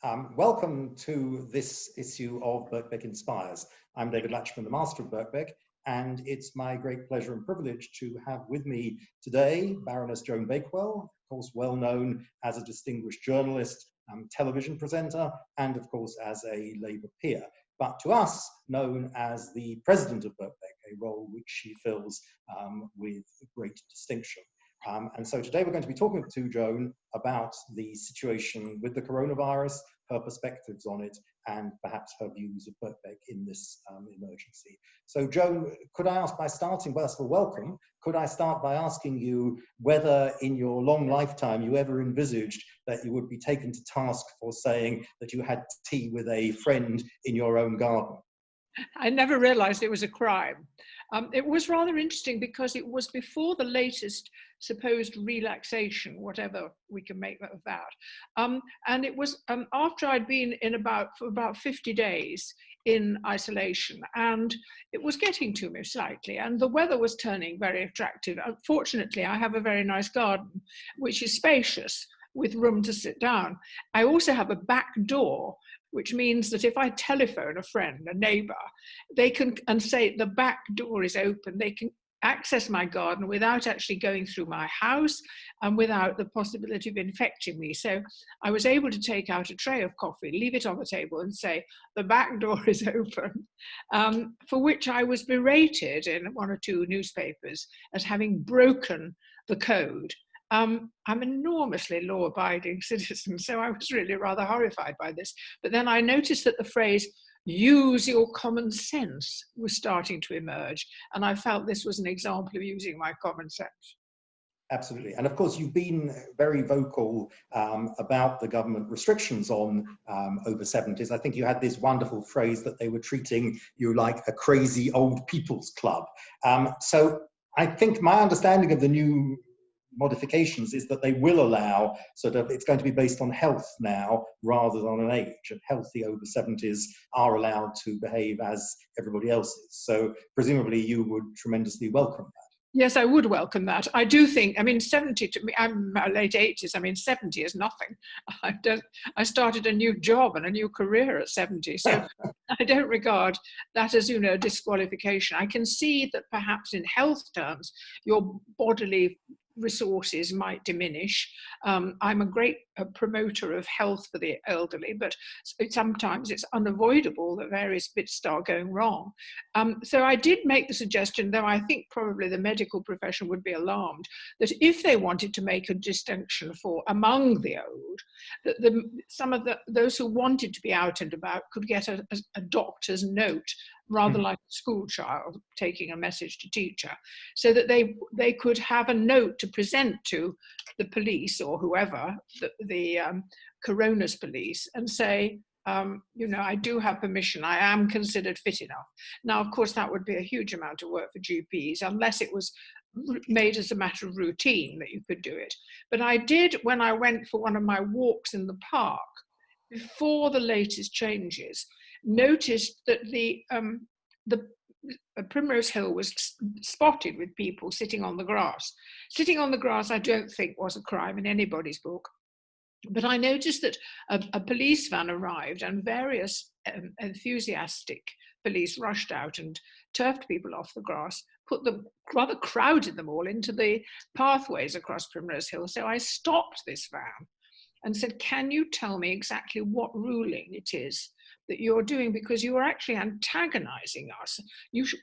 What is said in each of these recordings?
Welcome to this issue of Birkbeck Inspires. I'm David Latchman, the Master of Birkbeck, and it's my great pleasure and privilege to have with me today Baroness Joan Bakewell, of course well known as a distinguished journalist, television presenter, and of course as a Labour peer, but to us known as the President of Birkbeck, a role which she fills with great distinction. And so today we're going to be talking to Joan about the situation with the coronavirus, her perspectives on it, and perhaps her views of Birkbeck in this emergency. So Joan, could I ask by starting, first of all, welcome, could I start by asking you whether in your long lifetime you ever envisaged that you would be taken to task for saying that you had tea with a friend in your own garden? I never realized it was a crime. It was rather interesting because it was before the latest supposed relaxation, whatever we can make of that. And it was after I'd been in for about 50 days in isolation, and it was getting to me slightly, and the weather was turning very attractive. Unfortunately, I have a very nice garden, which is spacious with room to sit down. I also have a back door, which means that if I telephone a friend, a neighbour, they can, and say the back door is open, they can access my garden without actually going through my house and without the possibility of infecting me. So I was able to take out a tray of coffee, leave it on the table and say, the back door is open, for which I was berated in one or two newspapers as having broken the code. I'm an enormously law-abiding citizen, so I was really rather horrified by this. But then I noticed that the phrase, use your common sense, was starting to emerge. And I felt this was an example of using my common sense. Absolutely. And of course, you've been very vocal about the government restrictions on over 70s. I think you had this wonderful phrase that they were treating you like a crazy old people's club. So I think my understanding of the new modifications is that they will allow it's going to be based on health now rather than on an age, and healthy over 70s are allowed to behave as everybody else is. So presumably you would tremendously welcome that. Yes, I would welcome that. I do think, 70 to me, I'm late 80s, 70 is nothing. I started a new job and a new career at 70, so I don't regard that as, disqualification. I can see that perhaps in health terms, your bodily resources might diminish. I'm a great promoter of health for the elderly, but sometimes it's unavoidable that various bits start going wrong. So I did make the suggestion, though I think probably the medical profession would be alarmed, that if they wanted to make a distinction for among the old, that some of those who wanted to be out and about could get a doctor's note, rather like a school child taking a message to teacher, so that they could have a note to present to the police or whoever, the coroner's police, and say, I do have permission, I am considered fit enough. Now, of course, that would be a huge amount of work for GPs, unless it was made as a matter of routine that you could do it. But I did, when I went for one of my walks in the park, before the latest changes, noticed that the Primrose Hill was spotted with people sitting on the grass. Sitting on the grass, I don't think was a crime in anybody's book. But I noticed that a police van arrived and various enthusiastic police rushed out and turfed people off the grass, rather crowded them all into the pathways across Primrose Hill. So I stopped this van and said, can you tell me exactly what ruling it is that you're doing, because you are actually antagonizing us.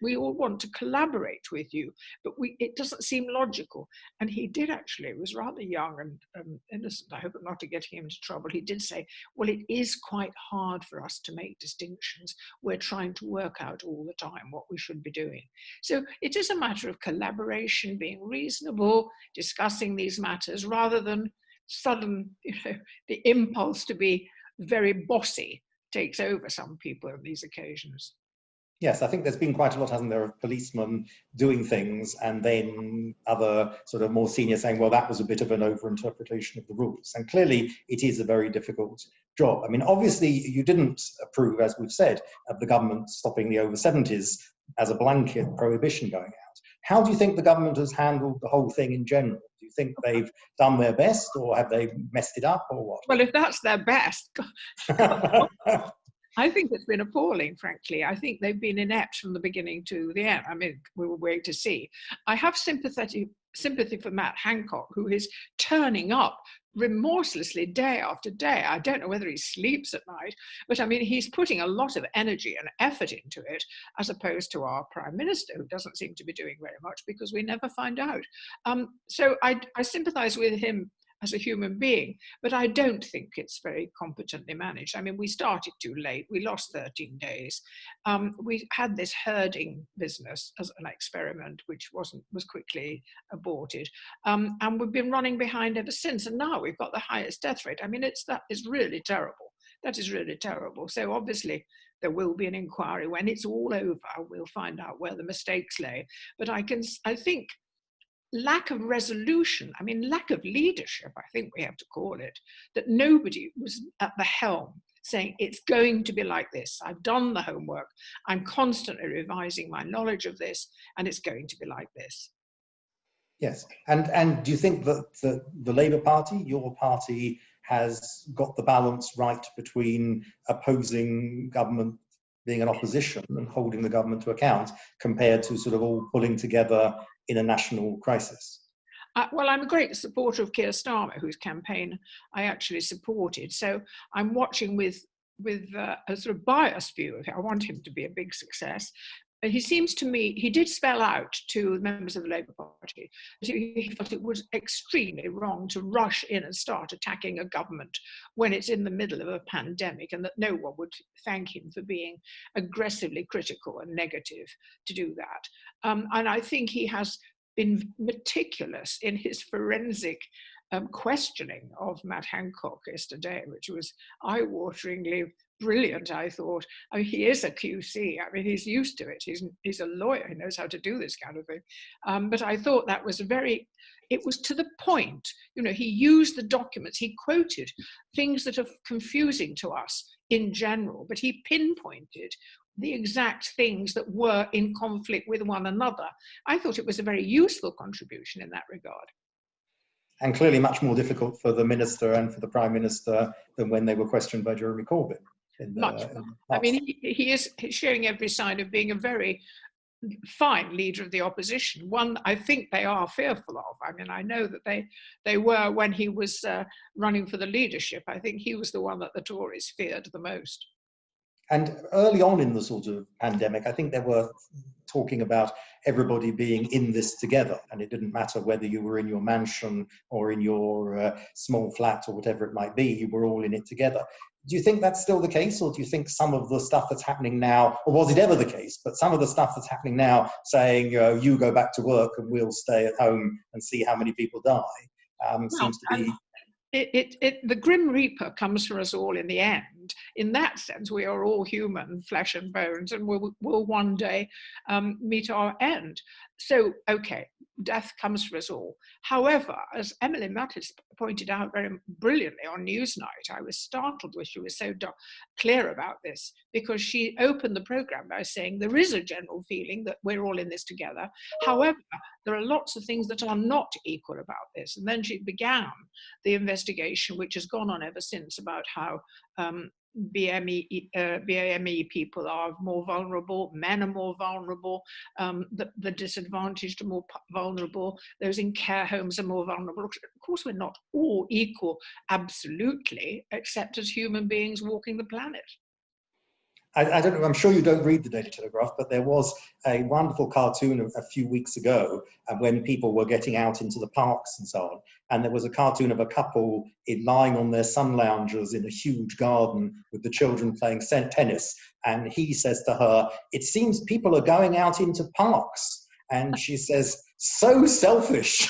We all want to collaborate with you, but it doesn't seem logical. And he did actually, it was rather young and innocent, I hope I'm not getting him into trouble. He did say, well, it is quite hard for us to make distinctions. We're trying to work out all the time what we should be doing. So it is a matter of collaboration, being reasonable, discussing these matters, rather than sudden, the impulse to be very bossy takes over some people on these occasions. Yes, I think there's been quite a lot, hasn't there, of policemen doing things and then other sort of more senior saying, well, that was a bit of an overinterpretation of the rules. And clearly it is a very difficult job. Obviously you didn't approve, as we've said, of the government stopping the over 70s as a blanket prohibition going out. How do you think the government has handled the whole thing in general? Do you think they've done their best, or have they messed it up, or what? Well, if that's their best, I think it's been appalling, frankly. I think they've been inept from the beginning to the end. I mean, we will wait to see. I have sympathy for Matt Hancock, who is turning up remorselessly day after day. I don't know whether he sleeps at night, but I mean, he's putting a lot of energy and effort into it, as opposed to our Prime Minister, who doesn't seem to be doing very much because we never find out. So I sympathise with him as a human being, but I don't think it's very competently managed. I mean, we started too late. We lost 13 days. We had this herding business as an experiment, which was quickly aborted. And we've been running behind ever since. And now we've got the highest death rate. I mean, that is really terrible. That is really terrible. So obviously there will be an inquiry. When it's all over, we'll find out where the mistakes lay. But I think lack of resolution, I mean, lack of leadership, I think we have to call it, that nobody was at the helm saying it's going to be like this. I've done the homework. I'm constantly revising my knowledge of this, and it's going to be like this. Yes, and do you think that the Labour Party, your party, has got the balance right between opposing government, being an opposition, and holding the government to account, compared to sort of all pulling together in a national crisis? Well, I'm a great supporter of Keir Starmer, whose campaign I actually supported. So I'm watching with a sort of biased view of it. I want him to be a big success. He seems to me, he did spell out to members of the Labour Party that he felt it was extremely wrong to rush in and start attacking a government when it's in the middle of a pandemic, and that no one would thank him for being aggressively critical and negative to do that. And I think he has been meticulous in his forensic questioning of Matt Hancock yesterday, which was eye-wateringly brilliant, I thought. I mean, he is a QC. I mean, he's used to it. He's a lawyer. He knows how to do this kind of thing. But I thought that was it was to the point. You know, he used the documents. He quoted things that are confusing to us in general, but he pinpointed the exact things that were in conflict with one another. I thought it was a very useful contribution in that regard. And clearly much more difficult for the Minister and for the Prime Minister than when they were questioned by Jeremy Corbyn. Much more. I mean, he's showing every sign of being a very fine leader of the opposition, one I think they are fearful of. I mean, I know that they were when he was running for the leadership. I think he was the one that the Tories feared the most. And early on in the sort of pandemic, I think they were talking about everybody being in this together, and it didn't matter whether you were in your mansion or in your small flat or whatever it might be, you were all in it together. Do you think that's still the case, or do you think some of the stuff that's happening now, or was it ever the case, but some of the stuff that's happening now, saying, you know, you go back to work and we'll stay at home and see how many people die, seems to be... The Grim Reaper comes for us all in the end. In that sense, we are all human, flesh and bones, and we'll one day meet our end. So, okay, death comes for us all. However, as Emily Mattis pointed out very brilliantly on Newsnight, I was startled when she was so clear about this, because she opened the programme by saying there is a general feeling that we're all in this together. However, there are lots of things that are not equal about this. And then she began the investigation, which has gone on ever since, about how BAME people are more vulnerable, men are more vulnerable, the disadvantaged are more vulnerable, those in care homes are more vulnerable. Of course, we're not all equal, absolutely, except as human beings walking the planet. I don't know, I'm sure you don't read the Daily Telegraph, but there was a wonderful cartoon a few weeks ago when people were getting out into the parks and so on. And there was a cartoon of a couple lying on their sun loungers in a huge garden with the children playing tennis. And he says to her, "It seems people are going out into parks." And she says, "So selfish."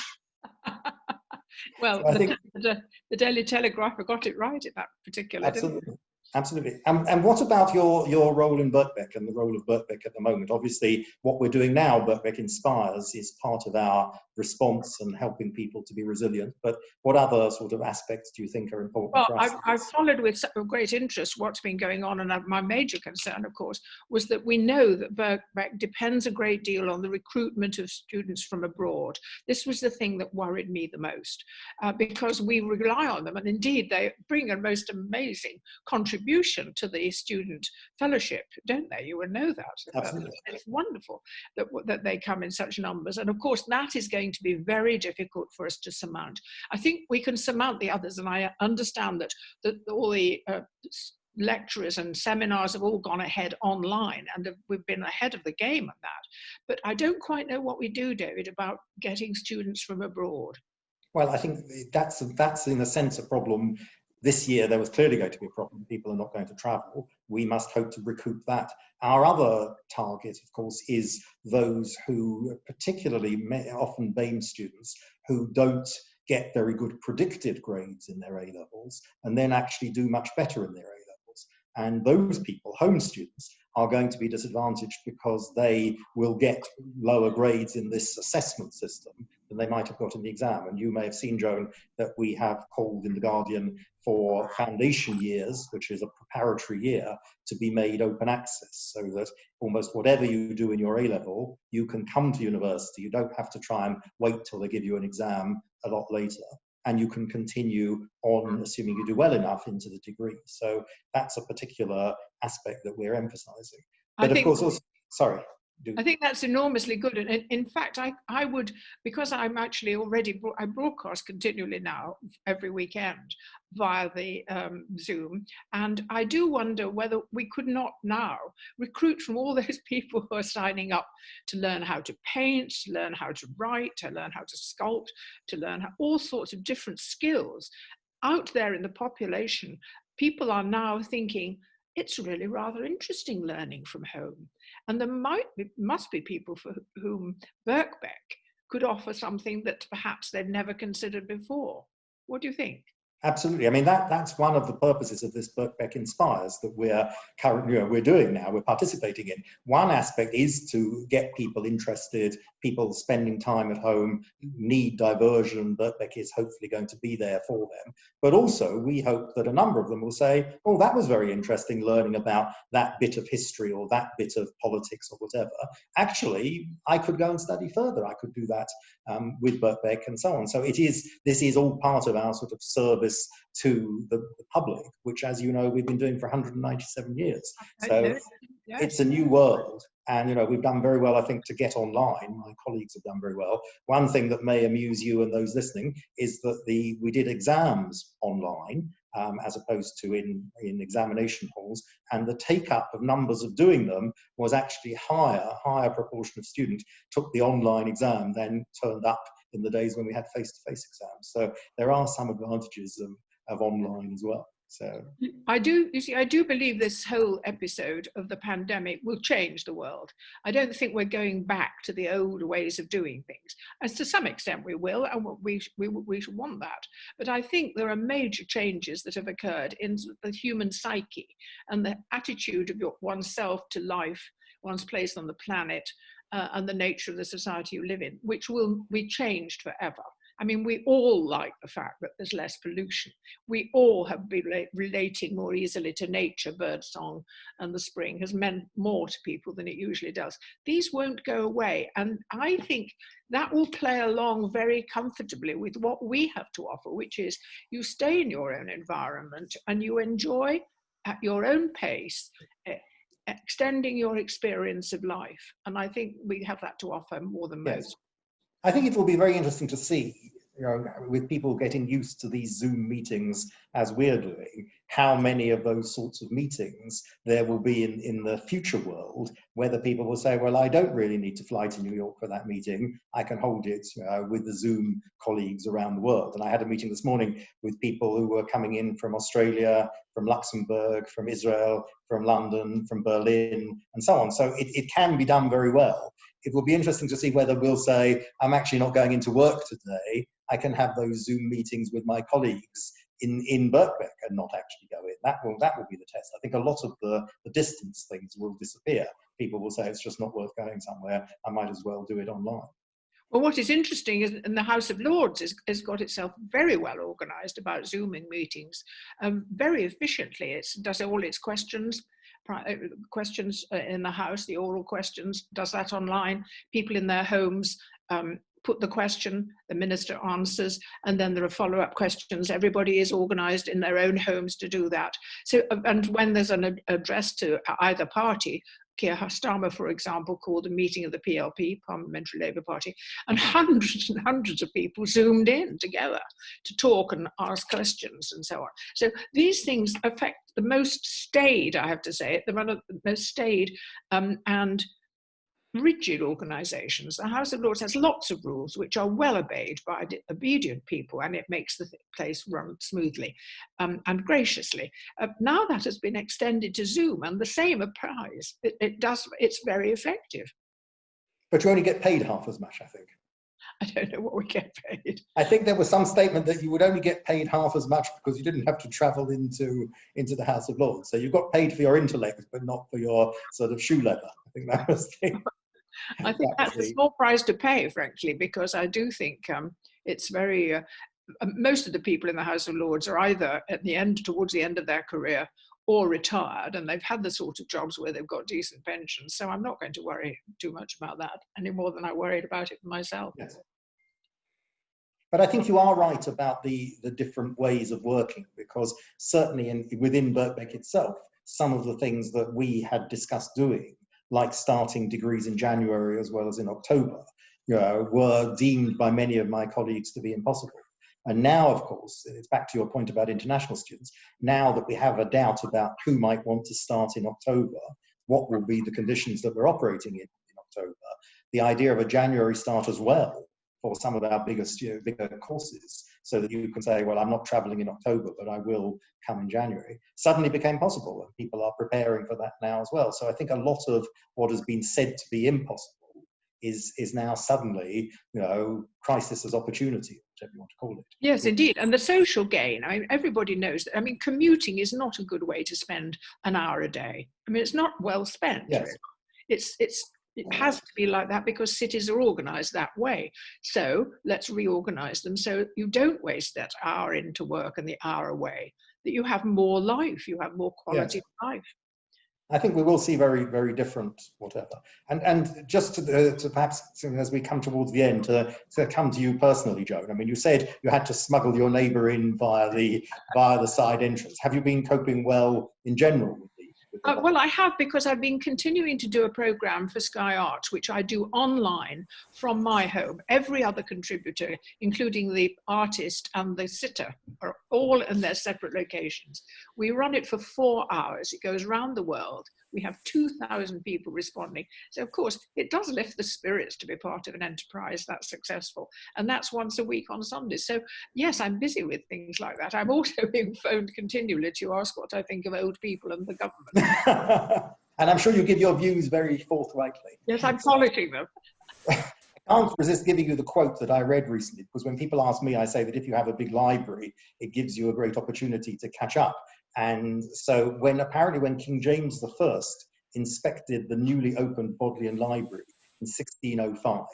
Well, so I think the Daily Telegraph got it right in that particular. Absolutely. Absolutely. And what about your role in Birkbeck and the role of Birkbeck at the moment? Obviously, what we're doing now, Birkbeck Inspires, is part of our response and helping people to be resilient. But what other sort of aspects do you think are important Well, for us? I've followed with great interest what's been going on, and my major concern, of course, was that we know that Birkbeck depends a great deal on the recruitment of students from abroad. This was the thing that worried me the most, because we rely on them, and indeed they bring a most amazing contribution to the student fellowship, don't they? You will know that. Absolutely. It's wonderful that they come in such numbers, and of course that is going to be very difficult for us to surmount. I think we can surmount the others, and I understand that all the lecturers and seminars have all gone ahead online, and we've been ahead of the game on that. But I don't quite know what we do, David, about getting students from abroad. Well, I think that's in a sense a problem. This year there was clearly going to be a problem. People are not going to travel. We must hope to recoup that. Our other target, of course, is those who, particularly often BAME students, who don't get very good predicted grades in their A-levels and then actually do much better in their A-levels. And those people, home students, are going to be disadvantaged because they will get lower grades in this assessment system than they might have got in the exam. And you may have seen, Joan, that we have called in The Guardian for foundation years, which is a preparatory year, to be made open access, so that almost whatever you do in your A-level, you can come to university. You don't have to try and wait till they give you an exam a lot later. And you can continue on, assuming you do well enough, into the degree. So that's a particular aspect that we're emphasizing. But of course, also, sorry. I think that's enormously good. And in fact, I would, because I'm actually already, I broadcast continually now every weekend via the Zoom. And I do wonder whether we could not now recruit from all those people who are signing up to learn how to paint, to learn how to write, to learn how to sculpt, to learn all sorts of different skills out there in the population. People are now thinking, it's really rather interesting learning from home. And there must be people for whom Birkbeck could offer something that perhaps they've never considered before. What do you think? Absolutely. I mean, that's one of the purposes of this Birkbeck Inspires that we're doing now, we're participating in. One aspect is to get people interested, people spending time at home, need diversion. Birkbeck is hopefully going to be there for them. But also, we hope that a number of them will say, oh, that was very interesting learning about that bit of history or that bit of politics or whatever. Actually, I could go and study further. I could do that with Birkbeck and so on. So this is all part of our sort of service to the public, which, as you know, we've been doing for 197 years. So it's a new world. And, we've done very well, I think, to get online. My colleagues have done very well. One thing that may amuse you and those listening is that we did exams online as opposed to in examination halls. And the take-up of numbers of doing them was actually higher proportion of students took the online exam than turned up in the days when we had face-to-face exams. So there are some advantages of online as well. So I do believe this whole episode of the pandemic will change the world. I don't think we're going back to the old ways of doing things. As to some extent we will, and we should want that. But I think there are major changes that have occurred in the human psyche and the attitude of oneself to life, one's place on the planet, and the nature of the society you live in, which will be changed forever. I mean, we all like the fact that there's less pollution. We all have been relating more easily to nature. Birdsong and the spring has meant more to people than it usually does. These won't go away. And I think that will play along very comfortably with what we have to offer, which is you stay in your own environment and you enjoy at your own pace, extending your experience of life. And I think we have that to offer more than most. I think it will be very interesting to see, with people getting used to these Zoom meetings as we're doing, how many of those sorts of meetings there will be in the future world, whether people will say, well, I don't really need to fly to New York for that meeting. I can hold it with the Zoom colleagues around the world. And I had a meeting this morning with people who were coming in from Australia, from Luxembourg, from Israel, from London, from Berlin, and so on. So it can be done very well. It will be interesting to see whether we'll say, I'm actually not going into work today. I can have those Zoom meetings with my colleagues in Birkbeck and not actually go in. That will be the test. I think a lot of the distance things will disappear. People will say it's just not worth going somewhere. I might as well do it online. Well, what is interesting is in the House of Lords has got itself very well organised about Zooming meetings, very efficiently. It does all its questions in the House, the oral questions, does that online. People in their homes put the question, the minister answers, and then there are follow-up questions. Everybody is organised in their own homes to do that. So, and when there's an address to either party, Keir Starmer, for example, called a meeting of the PLP, Parliamentary Labour Party, and hundreds and hundreds of people zoomed in together to talk and ask questions and so on. So these things affect the most staid, I have to say, the most staid and rigid organisations. The House of Lords has lots of rules which are well obeyed by obedient people, and it makes the place run smoothly and graciously. Now that has been extended to Zoom, and the same applies. It's very effective. But you only get paid half as much, I think. I don't know what we get paid. I think there was some statement that you would only get paid half as much because you didn't have to travel into the House of Lords. So you got paid for your intellect, but not for your sort of shoe leather. I think that was the... I think that's a small price to pay, frankly, because I do think it's very... most of the people in the House of Lords are either towards the end of their career or retired, and they've had the sort of jobs where they've got decent pensions. So I'm not going to worry too much about that any more than I worried about it for myself. Yes. But I think you are right about the different ways of working, because certainly within Birkbeck itself, some of the things that we had discussed doing, like starting degrees in January as well as in October, were deemed by many of my colleagues to be impossible. And now, of course, it's back to your point about international students, now that we have a doubt about who might want to start in October, what will be the conditions that we're operating in October, the idea of a January start as well for some of our bigger courses, so that you can say, well, I'm not traveling in October, but I will come in January, suddenly became possible, and people are preparing for that now as well. So I think a lot of what has been said to be impossible is now suddenly, crisis as opportunity, whatever you want to call it. Yes, indeed. And the social gain, I mean, everybody knows that. I mean, commuting is not a good way to spend an hour a day. I mean, it's not well spent. Yes. It has to be like that because cities are organised that way. So let's reorganise them so you don't waste that hour into work and the hour away, that you have more life, you have more quality of life. I think we will see very, very different whatever. And just to perhaps, as we come towards the end, to come to you personally, Joan. I mean, you said you had to smuggle your neighbour in via the side entrance. Have you been coping well in general with the well, I have, because I've been continuing to do a programme for Sky Arts, which I do online from my home. Every other contributor, including the artist and the sitter, are all in their separate locations. We run it for 4 hours. It goes around the world. We have 2,000 people responding. So, of course, it does lift the spirits to be part of an enterprise that's successful. And that's once a week on Sundays. So, yes, I'm busy with things like that. I'm also being phoned continually to ask what I think of old people and the government. And I'm sure you give your views very forthrightly. Yes, I'm polishing them. I can't resist giving you the quote that I read recently, because when people ask me, I say that if you have a big library, it gives you a great opportunity to catch up. And so when King James I inspected the newly opened Bodleian Library in 1605,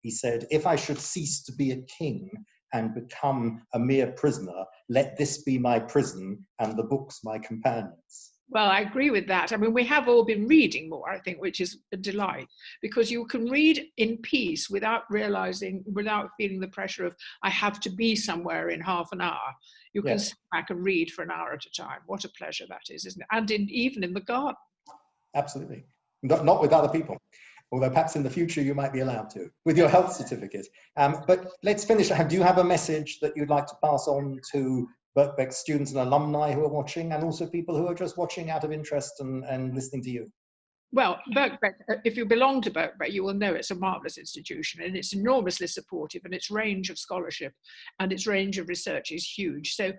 he said, "If I should cease to be a king and become a mere prisoner, let this be my prison and the books my companions." Well, I agree with that. I mean, we have all been reading more, I think, which is a delight, because you can read in peace without feeling the pressure of, I have to be somewhere in half an hour. You can sit back and read for an hour at a time. What a pleasure that is, isn't it? And even in the garden. Absolutely. Not with other people. Although perhaps in the future you might be allowed to, with your health certificate. But let's finish. Do you have a message that you'd like to pass on to Birkbeck students and alumni who are watching, and also people who are just watching out of interest and listening to you? Well, Birkbeck, if you belong to Birkbeck, you will know it's a marvellous institution, and it's enormously supportive, and its range of scholarship and its range of research is huge. So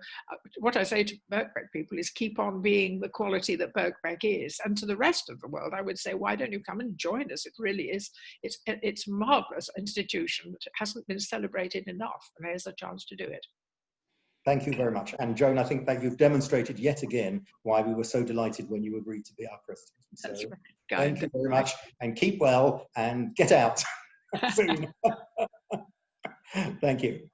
what I say to Birkbeck people is keep on being the quality that Birkbeck is. And to the rest of the world, I would say, why don't you come and join us? It really is. It's a marvellous institution that hasn't been celebrated enough, and there's a chance to do it. Thank you very much. And Joan, I think that you've demonstrated yet again why we were so delighted when you agreed to be our president. So That's right. thank you very much, and keep well and get out soon. Thank you.